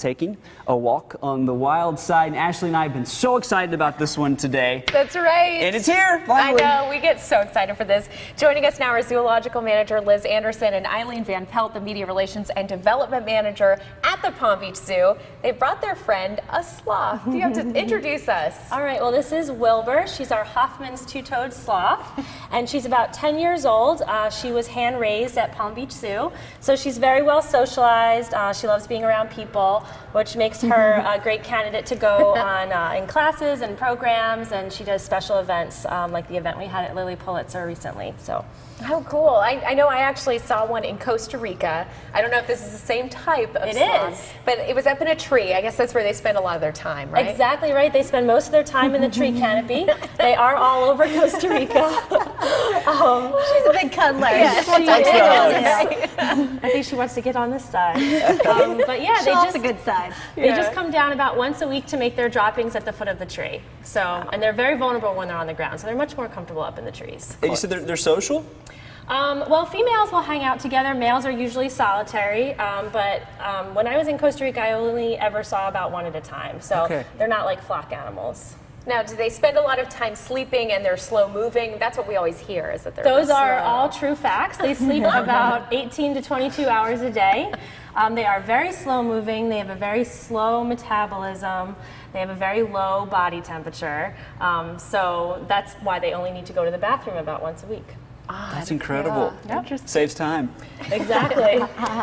taking a walk on the wild side. And Ashley and I have been so excited about this one today. That's right. And it's here, finally. I know, we get so excited for this. Joining us now are Zoological Manager Liz Anderson and Eileen Van Pelt, the Media Relations and Development Manager at the Palm Beach Zoo. They brought their friend, a sloth. You have to introduce us. All right, well, this is Wilbur. She's our Hoffman's two-toed sloth, and she's about 10 years old. She was hand-raised at Palm Beach Zoo, so she's very well socialized. She loves being around people, which makes her a great candidate to go on in classes and programs, and she does special events like the event we had at Lilly Pulitzer recently. So. How cool. I know I actually saw one in Costa Rica. I don't know if this is the same type of sloth. It is. But it was up in a tree. I guess that's where they spend a lot of their time, right? Exactly right. They spend most of their time in the tree canopy. They are all over Costa Rica. She's a big cuddler. Yeah, she is. I think she wants to get on this side. But yeah, Show off the good side. They just come down about once a week to make their droppings at the foot of the tree. So, and they're very vulnerable when they're on the ground, so they're much more comfortable up in the trees. And you said they're social? Well, females will hang out together. Males are usually solitary, but when I was in Costa Rica, I only ever saw about one at a time. So they're not like flock animals. Now, do they spend a lot of time sleeping and they're slow moving? That's what we always hear, is that they're Those slow. are all true facts. They sleep about 18 to 22 hours a day. They are very slow moving. They have a very slow metabolism. They have a very low body temperature. So that's why they only need to go to the bathroom about once a week. That's incredible. Yeah. Yep. Saves time. Exactly.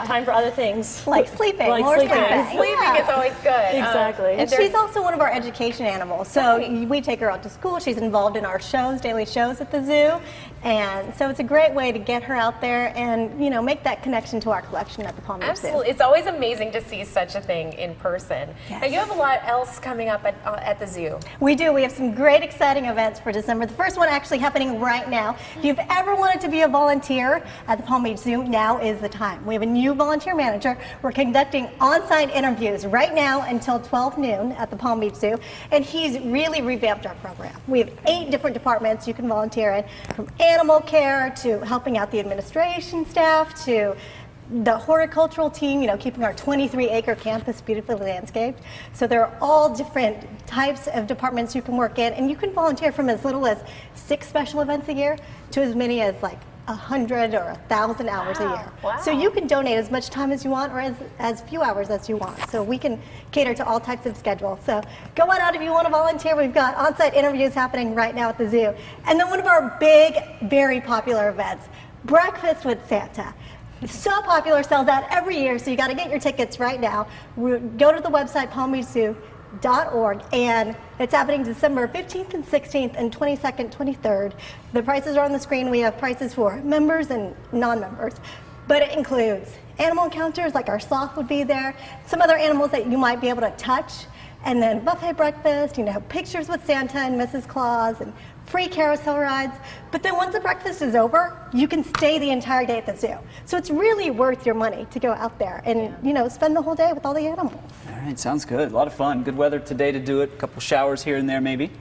Time for other things. Like sleeping. Like more sleeping. Sleeping is always good. Exactly. And she's also one of our education animals. So we take her out to school. She's involved in our shows, daily shows at the zoo. And so it's a great way to get her out there and, you know, make that connection to our collection at the Palm Beach Zoo. Absolutely. It's always amazing to see such a thing in person. Yes. Now, you have a lot else coming up at the zoo. We do. We have some great, exciting events for December. The first one actually happening right now. If you've ever wanted to be a volunteer at the Palm Beach Zoo, now is the time. We have a new volunteer manager. We're conducting on-site interviews right now until 12 noon at the Palm Beach Zoo, and he's really revamped our program. We have 8 different departments you can volunteer in, from animal care to helping out the administration staff to the horticultural team, you know, keeping our 23-acre campus beautifully landscaped. So there are all different types of departments you can work in, and you can volunteer from as little as 6 special events a year to as many as like 100 or 1,000 hours a year. Wow. So you can donate as much time as you want or as few hours as you want. So we can cater to all types of schedules. So go on out if you want to volunteer. We've got on-site interviews happening right now at the zoo. And then one of our big, very popular events, Breakfast with Santa. It's so popular, sells out every year, so you got to get your tickets right now. Go to the website, palmbeachzoo.org, and it's happening December 15th and 16th and 22nd, 23rd. The prices are on the screen. We have prices for members and non-members, but it includes animal encounters, like our sloth would be there, some other animals that you might be able to touch, and then buffet breakfast, you know, pictures with Santa and Mrs. Claus, and free carousel rides. But then once the breakfast is over, you can stay the entire day at the zoo. So it's really worth your money to go out there and, you know, spend the whole day with all the animals. All right, sounds good. A lot of fun. Good weather today to do it. A couple showers here and there maybe.